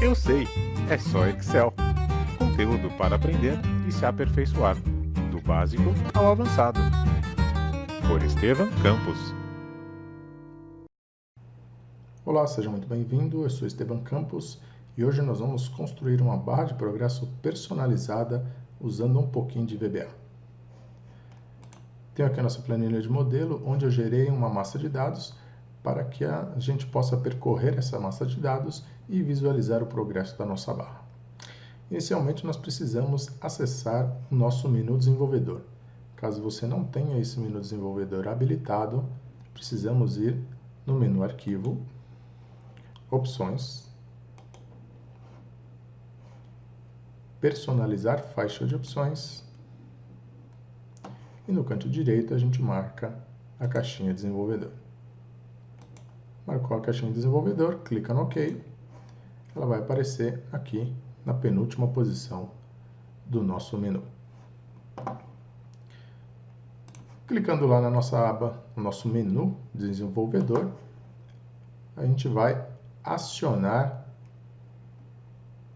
Eu sei, é só Excel. Conteúdo para aprender e se aperfeiçoar, do básico ao avançado. Por Estevam Campos. Olá, seja muito bem-vindo. Eu sou Estevam Campos e hoje nós vamos construir uma barra de progresso personalizada usando um pouquinho de VBA. Tenho aqui a nossa planilha de modelo, onde eu gerei uma massa de dados para que a gente possa percorrer essa massa de dados e visualizar o progresso da nossa barra. Inicialmente, nós precisamos acessar o nosso menu desenvolvedor. Caso você não tenha esse menu desenvolvedor habilitado, precisamos ir no menu Arquivo, Opções, Personalizar faixa de opções e no canto direito a gente marca a caixinha desenvolvedor. Marcou a caixinha desenvolvedor, clica no OK, ela vai aparecer aqui na penúltima posição do nosso menu. Clicando lá na nossa aba, no nosso menu desenvolvedor, a gente vai acionar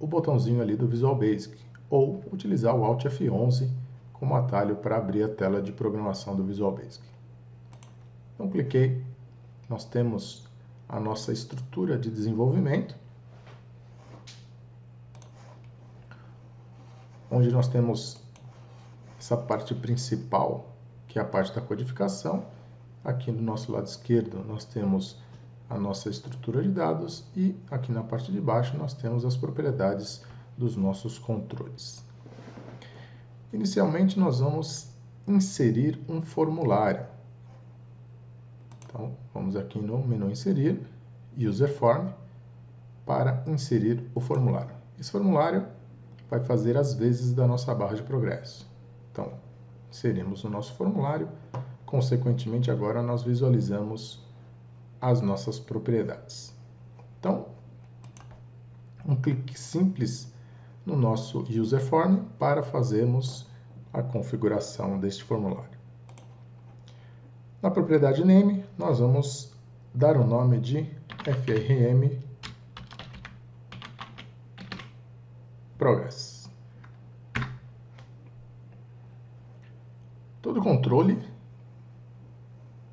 o botãozinho ali do Visual Basic ou utilizar o Alt F11 como atalho para abrir a tela de programação do Visual Basic. Então cliquei, nós temos a nossa estrutura de desenvolvimento, onde nós temos essa parte principal, que é a parte da codificação. Aqui do nosso lado esquerdo nós temos a nossa estrutura de dados e aqui na parte de baixo nós temos as propriedades dos nossos controles. Inicialmente nós vamos inserir um formulário. Então vamos aqui no menu Inserir, User Form, para inserir o formulário. Esse formulário vai fazer as vezes da nossa barra de progresso. Então inserimos o nosso formulário, consequentemente agora nós visualizamos as nossas propriedades. Então, um clique simples no nosso User Form para fazermos a configuração deste formulário. Na propriedade Name, nós vamos dar o nome de FRM Progress. Todo controle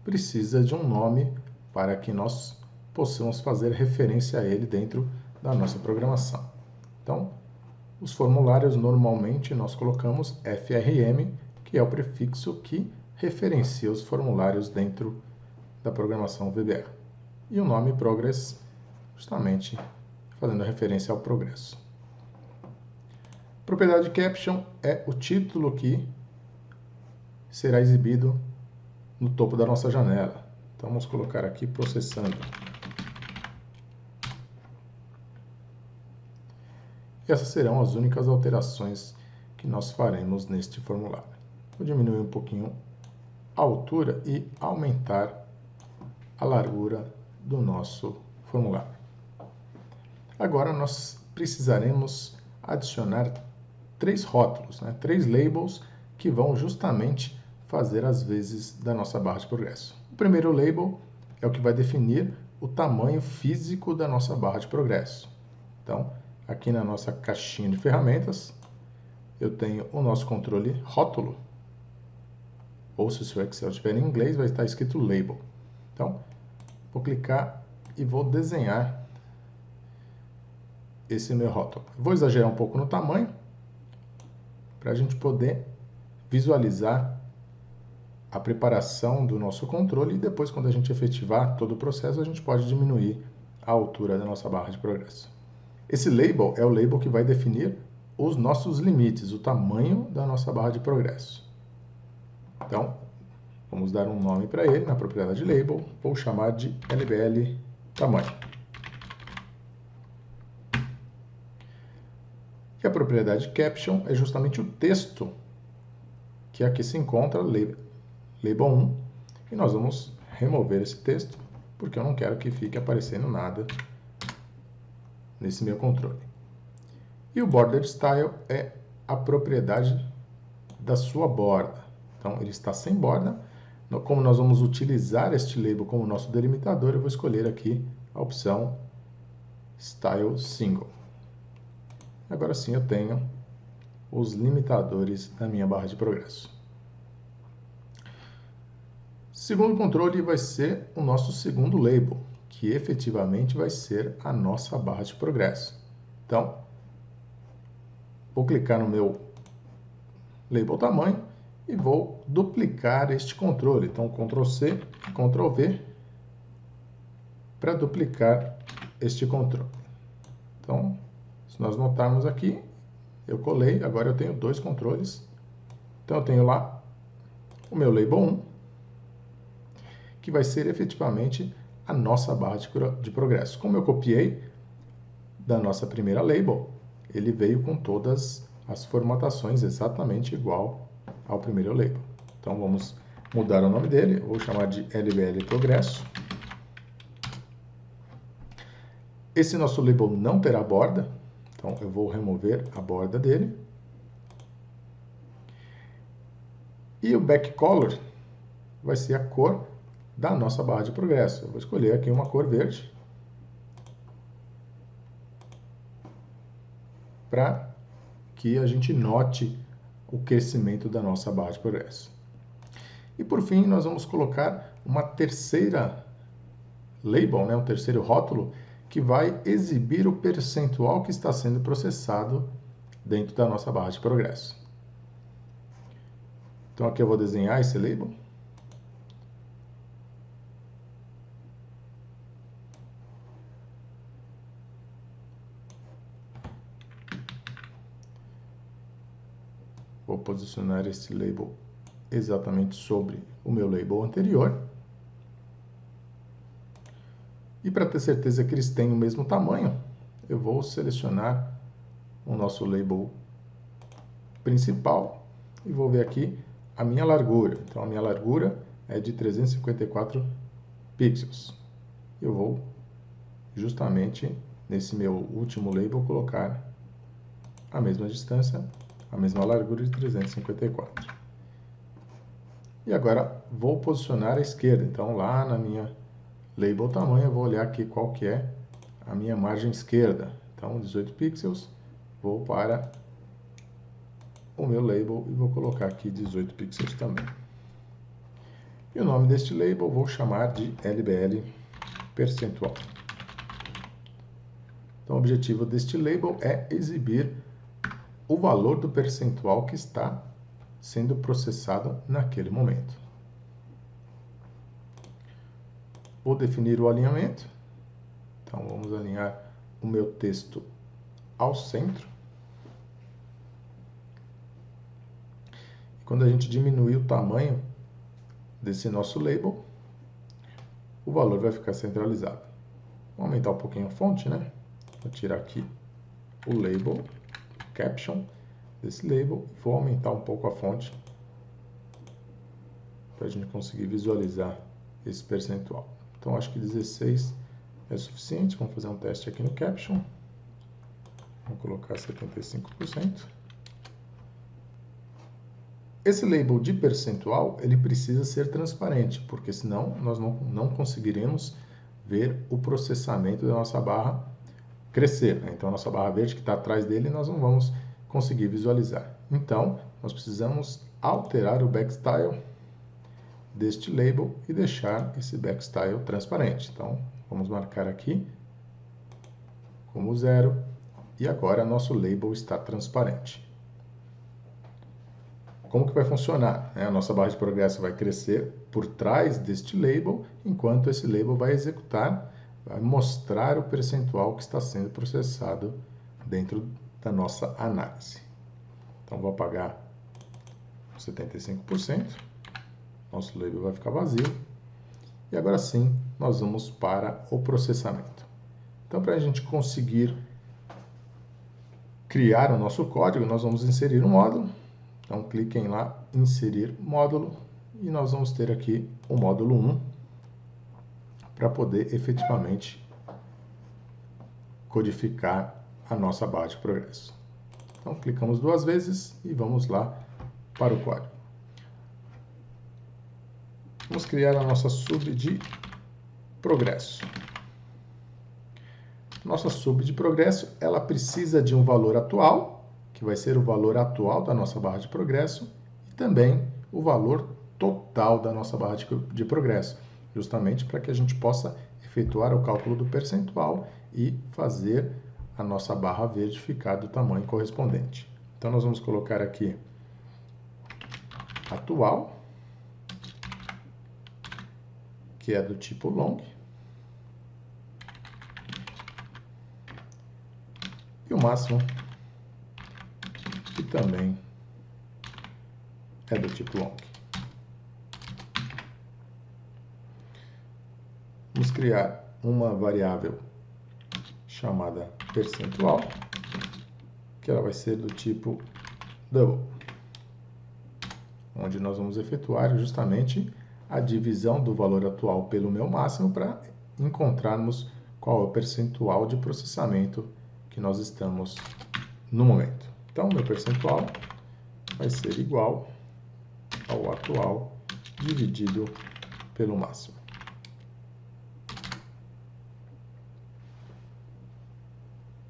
precisa de um nome para que nós possamos fazer referência a ele dentro da nossa programação. Então, os formulários normalmente nós colocamos FRM, que é o prefixo que referencia os formulários dentro da programação VBA. E o nome Progress, justamente fazendo referência ao progresso. Propriedade Caption é o título que será exibido no topo da nossa janela. Então vamos colocar aqui processando. E essas serão as únicas alterações que nós faremos neste formulário. Vou diminuir um pouquinho a altura e aumentar a largura do nosso formulário. Agora nós precisaremos adicionar três rótulos, três labels que vão justamente fazer as vezes da nossa barra de progresso. O primeiro label é o que vai definir o tamanho físico da nossa barra de progresso. Então, aqui na nossa caixinha de ferramentas, eu tenho o nosso controle rótulo, ou se o seu Excel estiver em inglês, vai estar escrito label. Então, vou clicar e vou desenhar esse meu rótulo. Vou exagerar um pouco no tamanho, para a gente poder visualizar a preparação do nosso controle e depois, quando a gente efetivar todo o processo, a gente pode diminuir a altura da nossa barra de progresso. Esse label é o label que vai definir os nossos limites, o tamanho da nossa barra de progresso. Então, vamos dar um nome para ele na propriedade label, vou chamar de LBL tamanho. E a propriedade caption é justamente o texto que aqui se encontra, label 1, e nós vamos remover esse texto, porque eu não quero que fique aparecendo nada nesse meu controle. E o border style é a propriedade da sua borda. Então, ele está sem borda. Como nós vamos utilizar este label como nosso delimitador, eu vou escolher aqui a opção Style Single. Agora sim eu tenho os limitadores da minha barra de progresso. Segundo controle vai ser o nosso segundo label, que efetivamente vai ser a nossa barra de progresso. Então, vou clicar no meu label tamanho e vou duplicar este controle. Então, Ctrl C, Ctrl V, para duplicar este controle. Então, se nós notarmos aqui, eu colei, agora eu tenho dois controles. Então, eu tenho lá o meu label 1, que vai ser efetivamente a nossa barra de progresso. Como eu copiei da nossa primeira label, ele veio com todas as formatações exatamente igual ao primeiro label. Então, vamos mudar o nome dele, vou chamar de LBL Progresso. Esse nosso label não terá borda, então eu vou remover a borda dele. E o back color vai ser a cor da nossa barra de progresso. Eu vou escolher aqui uma cor verde, para que a gente note o crescimento da nossa barra de progresso. E por fim, nós vamos colocar uma terceira label, um terceiro rótulo, que vai exibir o percentual que está sendo processado dentro da nossa barra de progresso. Então aqui eu vou desenhar esse label. Vou posicionar esse label exatamente sobre o meu label anterior. E para ter certeza que eles têm o mesmo tamanho, eu vou selecionar o nosso label principal e vou ver aqui a minha largura. Então, a minha largura é de 354 pixels. Eu vou justamente nesse meu último label colocar a mesma distância, a mesma largura de 354. E agora vou posicionar à esquerda. Então, lá na minha label tamanho, eu vou olhar aqui qual que é a minha margem esquerda. Então, 18 pixels, vou para o meu label e vou colocar aqui 18 pixels também. E o nome deste label vou chamar de LBL percentual. Então, o objetivo deste label é exibir o valor do percentual que está sendo processado naquele momento. Vou definir o alinhamento. Então, vamos alinhar o meu texto ao centro. E quando a gente diminuir o tamanho desse nosso label, o valor vai ficar centralizado. Vou aumentar um pouquinho a fonte, né? Vou tirar aqui o label, caption desse label. Vou aumentar um pouco a fonte para a gente conseguir visualizar esse percentual. Então, acho que 16 é suficiente. Vamos fazer um teste aqui no caption. Vamos colocar 75%. Esse label de percentual, ele precisa ser transparente, porque senão nós não conseguiremos ver o processamento da nossa barra crescer. Então, a nossa barra verde que está atrás dele, nós não vamos conseguir visualizar. Então, nós precisamos alterar o backstyle deste label e deixar esse backstyle transparente. Então, vamos marcar aqui como 0 e agora nosso label está transparente. Como que vai funcionar? A nossa barra de progresso vai crescer por trás deste label, enquanto esse label vai executar, vai mostrar o percentual que está sendo processado dentro da nossa análise. Então, vou apagar 75%. Nosso label vai ficar vazio. E agora sim, nós vamos para o processamento. Então, para a gente conseguir criar o nosso código, nós vamos inserir um módulo. Então, cliquem lá, inserir módulo. E nós vamos ter aqui o módulo 1 para poder efetivamente codificar a nossa barra de progresso. Então, clicamos duas vezes e vamos lá para o código. Vamos criar a nossa sub de progresso. Nossa sub de progresso, ela precisa de um valor atual, que vai ser o valor atual da nossa barra de progresso, e também o valor total da nossa barra de progresso, justamente para que a gente possa efetuar o cálculo do percentual e fazer a nossa barra verde ficar do tamanho correspondente. Então, nós vamos colocar aqui atual, que é do tipo long, e o máximo, que também é do tipo long. Vamos criar uma variável chamada percentual, que ela vai ser do tipo double, onde nós vamos efetuar justamente a divisão do valor atual pelo meu máximo para encontrarmos qual é o percentual de processamento que nós estamos no momento. Então, meu percentual vai ser igual ao atual dividido pelo máximo.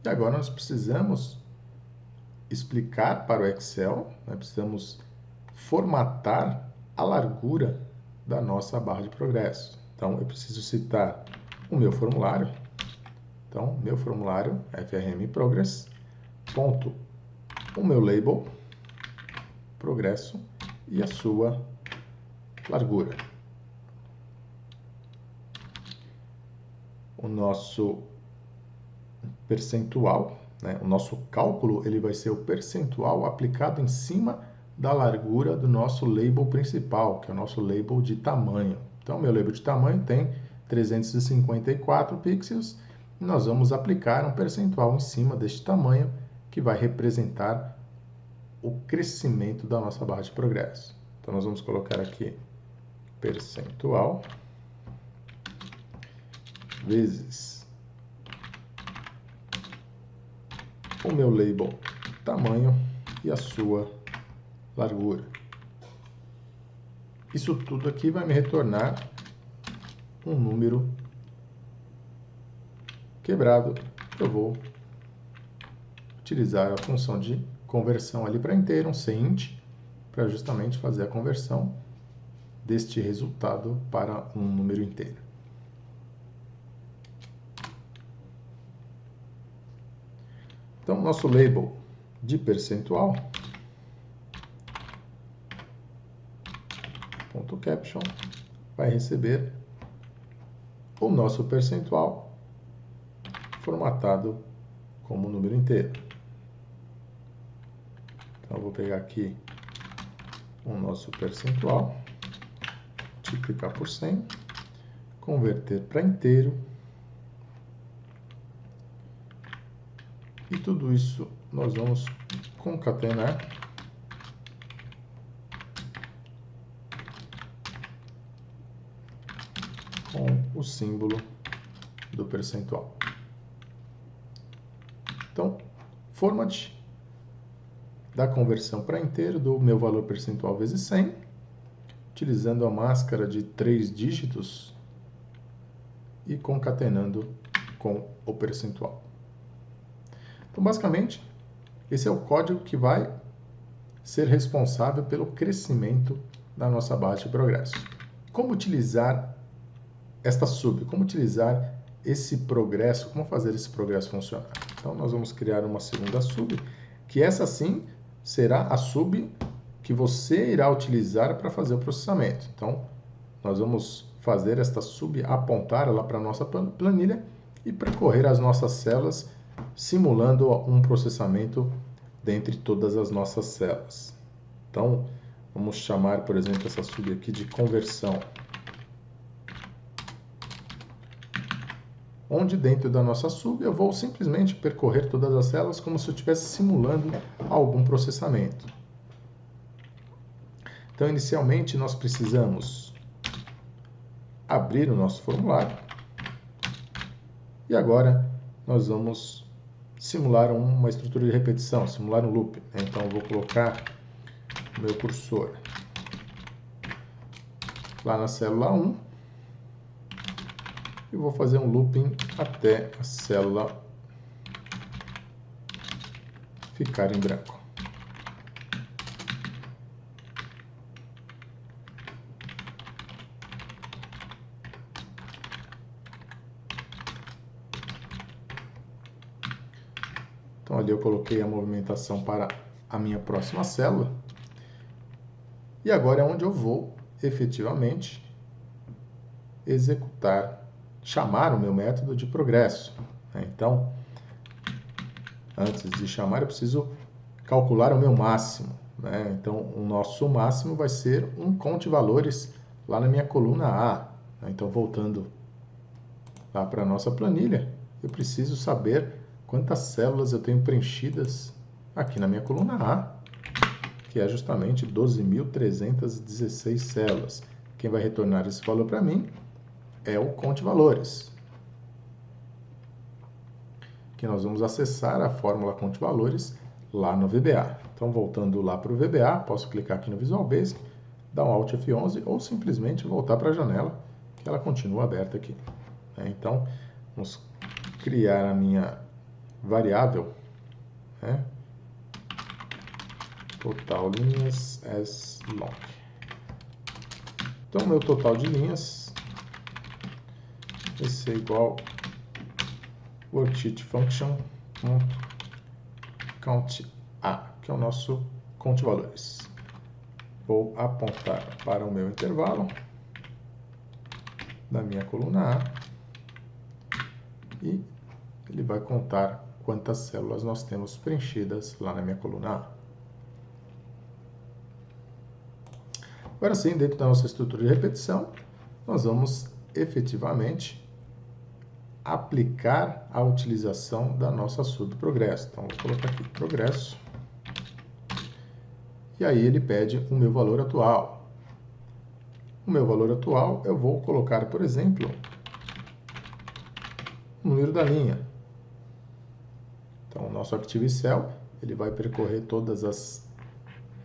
E agora nós precisamos explicar para o Excel, precisamos formatar a largura da nossa barra de progresso. Então, eu preciso citar o meu formulário. Então, meu formulário, FRM Progress, ponto, o meu label, progresso, e a sua largura. O nosso percentual, o nosso cálculo, ele vai ser o percentual aplicado em cima da largura do nosso label principal, que é o nosso label de tamanho. Então, meu label de tamanho tem 354 pixels, e nós vamos aplicar um percentual em cima deste tamanho, que vai representar o crescimento da nossa barra de progresso. Então, nós vamos colocar aqui percentual vezes o meu label tamanho e a sua largura. Isso tudo aqui vai me retornar um número quebrado. Eu vou utilizar a função de conversão ali para inteiro, um cint, para justamente fazer a conversão deste resultado para um número inteiro. Então, nosso label de percentual, ponto caption, vai receber o nosso percentual formatado como número inteiro. Então, eu vou pegar aqui o nosso percentual, multiplicar por 100, converter para inteiro, e tudo isso nós vamos concatenar com o símbolo do percentual. Então, format da conversão para inteiro do meu valor percentual vezes 100, utilizando a máscara de 3 dígitos e concatenando com o percentual. Então, basicamente, esse é o código que vai ser responsável pelo crescimento da nossa barra de progresso. Como utilizar esta sub? Como utilizar esse progresso? Como fazer esse progresso funcionar? Então, nós vamos criar uma segunda sub, que essa sim será a sub que você irá utilizar para fazer o processamento. Então, nós vamos fazer esta sub, apontar ela para a nossa planilha e percorrer as nossas células, simulando um processamento dentre todas as nossas células. Então, vamos chamar, por exemplo, essa sub aqui de conversão, onde dentro da nossa sub eu vou simplesmente percorrer todas as células como se eu estivesse simulando algum processamento. Então, inicialmente, nós precisamos abrir o nosso formulário e agora nós vamos simular uma estrutura de repetição, simular um loop. Então, eu vou colocar o meu cursor lá na célula 1 e vou fazer um looping até a célula ficar em branco. Então ali eu coloquei a movimentação para a minha próxima célula. E agora é onde eu vou efetivamente executar, chamar o meu método de progresso. Então, antes de chamar, eu preciso calcular o meu máximo. Então, o nosso máximo vai ser um conte valores lá na minha coluna A. Então, voltando lá para a nossa planilha, eu preciso saber quantas células eu tenho preenchidas aqui na minha coluna A, que é justamente 12.316 células. Quem vai retornar esse valor para mim é o conte valores, que nós vamos acessar a fórmula conte valores lá no VBA. Então, voltando lá para o VBA, posso clicar aqui no Visual Basic, dar um Alt F11 ou simplesmente voltar para a janela, que ela continua aberta aqui. Então, vamos criar a minha variável, total linhas as long. Então, meu total de linhas vai ser igual worksheet function count A, que é o nosso conte valores. Vou apontar para o meu intervalo da minha coluna A e ele vai contar quantas células nós temos preenchidas lá na minha coluna A. Agora sim, dentro da nossa estrutura de repetição, nós vamos efetivamente aplicar a utilização da nossa subprogresso. Então, vou colocar aqui progresso. E aí ele pede o meu valor atual. O meu valor atual eu vou colocar, por exemplo, o número da linha. Então, o nosso ActiveCell, ele vai percorrer todas as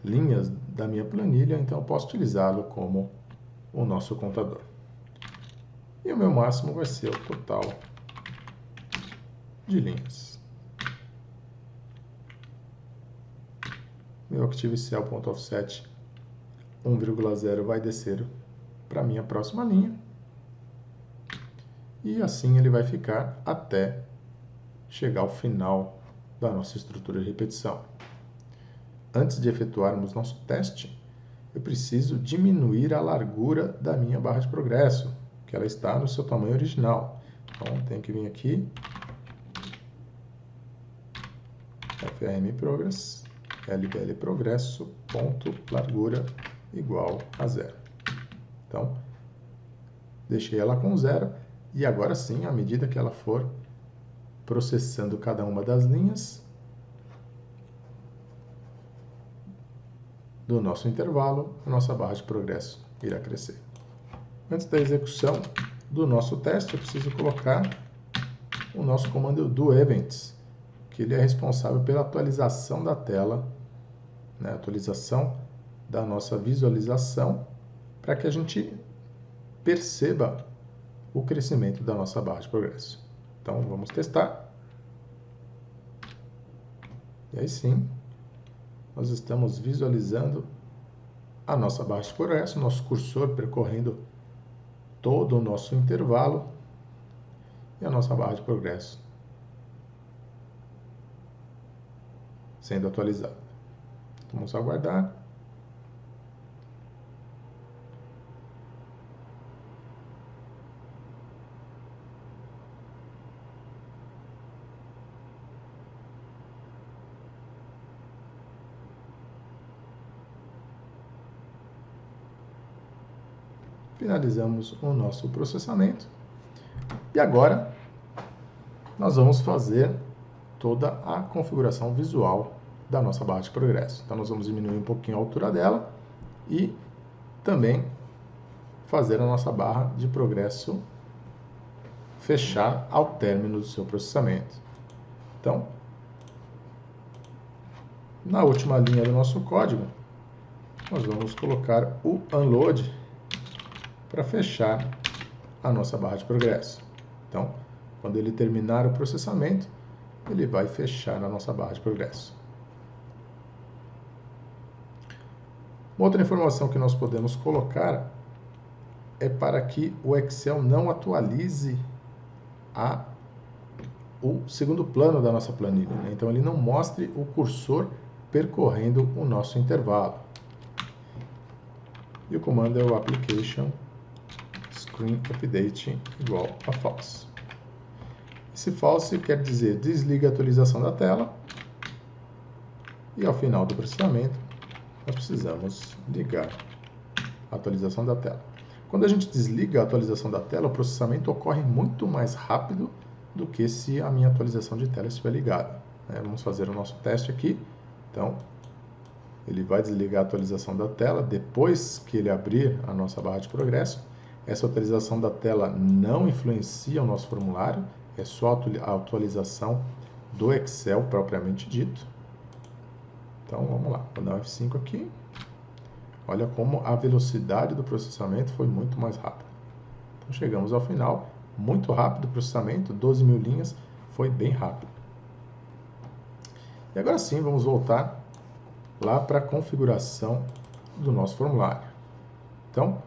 linhas da minha planilha, então eu posso utilizá-lo como o nosso contador. E o meu máximo vai ser o total de linhas. Meu ActiveCell.offset 1,0 vai descer para a minha próxima linha. E assim ele vai ficar até chegar ao final da nossa estrutura de repetição. Antes de efetuarmos nosso teste, eu preciso diminuir a largura da minha barra de progresso, que ela está no seu tamanho original. Então, tenho que vir aqui, frm progress, lbl progresso, ponto, largura igual a 0. Então, deixei ela com 0, e agora sim, à medida que ela for processando cada uma das linhas do nosso intervalo, a nossa barra de progresso irá crescer. Antes da execução do nosso teste, eu preciso colocar o nosso comando do events, que ele é responsável pela atualização da tela, atualização da nossa visualização, para que a gente perceba o crescimento da nossa barra de progresso. Então, vamos testar. E aí sim, nós estamos visualizando a nossa barra de progresso, nosso cursor percorrendo todo o nosso intervalo e a nossa barra de progresso sendo atualizada. Então, vamos aguardar. Finalizamos o nosso processamento. E agora, nós vamos fazer toda a configuração visual da nossa barra de progresso. Então, nós vamos diminuir um pouquinho a altura dela e também fazer a nossa barra de progresso fechar ao término do seu processamento. Então, na última linha do nosso código, nós vamos colocar o unload para fechar a nossa barra de progresso. Então, quando ele terminar o processamento, ele vai fechar a nossa barra de progresso. Uma outra informação que nós podemos colocar é para que o Excel não atualize o segundo plano da nossa planilha, né? Então ele não mostre o cursor percorrendo o nosso intervalo. E o comando é o application screen update igual a false. Esse false quer dizer desliga a atualização da tela e ao final do processamento nós precisamos ligar a atualização da tela. Quando a gente desliga a atualização da tela, o processamento ocorre muito mais rápido do que se a minha atualização de tela estiver ligada. Vamos fazer o nosso teste aqui. Então, ele vai desligar a atualização da tela depois que ele abrir a nossa barra de progresso. Essa atualização da tela não influencia o nosso formulário, é só a atualização do Excel propriamente dito. Então, vamos lá, vou dar um F5 aqui. Olha como a velocidade do processamento foi muito mais rápida. Então, chegamos ao final, muito rápido o processamento, 12.000 linhas, foi bem rápido. E agora sim, vamos voltar lá para a configuração do nosso formulário. Então,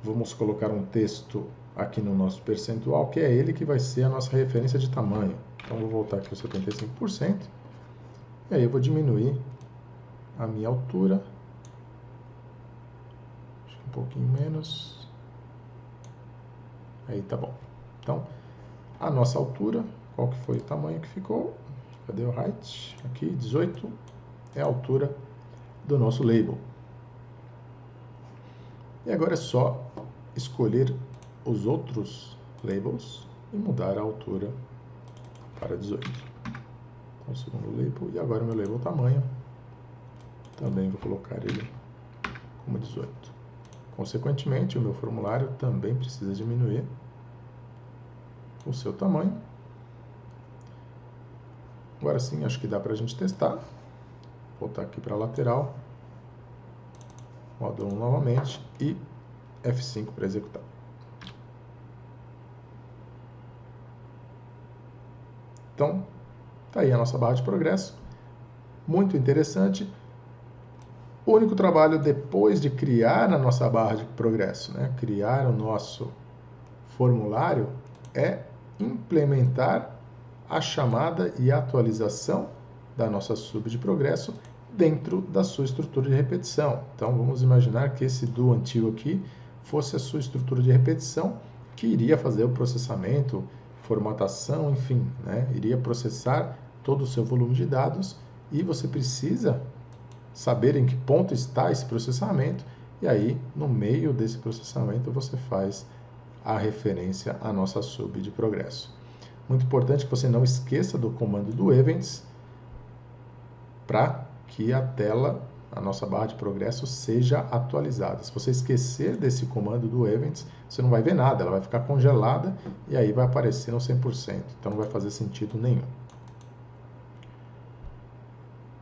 vamos colocar um texto aqui no nosso percentual, que é ele que vai ser a nossa referência de tamanho. Então, vou voltar aqui ao 75%. E aí eu vou diminuir a minha altura. Acho que um pouquinho menos. Aí tá bom. Então, a nossa altura, qual que foi o tamanho que ficou? Cadê o height? Aqui, 18 é a altura do nosso label. E agora é só escolher os outros labels e mudar a altura para 18. Então, o segundo label, e agora o meu label tamanho, também vou colocar ele como 18. Consequentemente, o meu formulário também precisa diminuir o seu tamanho. Agora sim, acho que dá para a gente testar. Voltar aqui para a lateral, modo 1 novamente e F5 para executar. Então, está aí a nossa barra de progresso. Muito interessante. O único trabalho depois de criar a nossa barra de progresso, criar o nosso formulário, é implementar a chamada e atualização da nossa sub de progresso dentro da sua estrutura de repetição. Então, vamos imaginar que esse do antigo aqui fosse a sua estrutura de repetição, que iria fazer o processamento, formatação, enfim, iria processar todo o seu volume de dados, e você precisa saber em que ponto está esse processamento, e aí, no meio desse processamento, você faz a referência à nossa sub de progresso. Muito importante que você não esqueça do comando do events, para que a tela, a nossa barra de progresso, seja atualizada. Se você esquecer desse comando do events, você não vai ver nada, ela vai ficar congelada e aí vai aparecer no 100%, então não vai fazer sentido nenhum.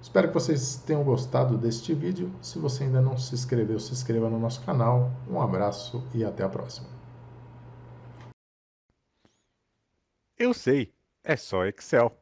Espero que vocês tenham gostado deste vídeo. Se você ainda não se inscreveu, se inscreva no nosso canal. Um abraço e até a próxima. Eu sei, é só Excel.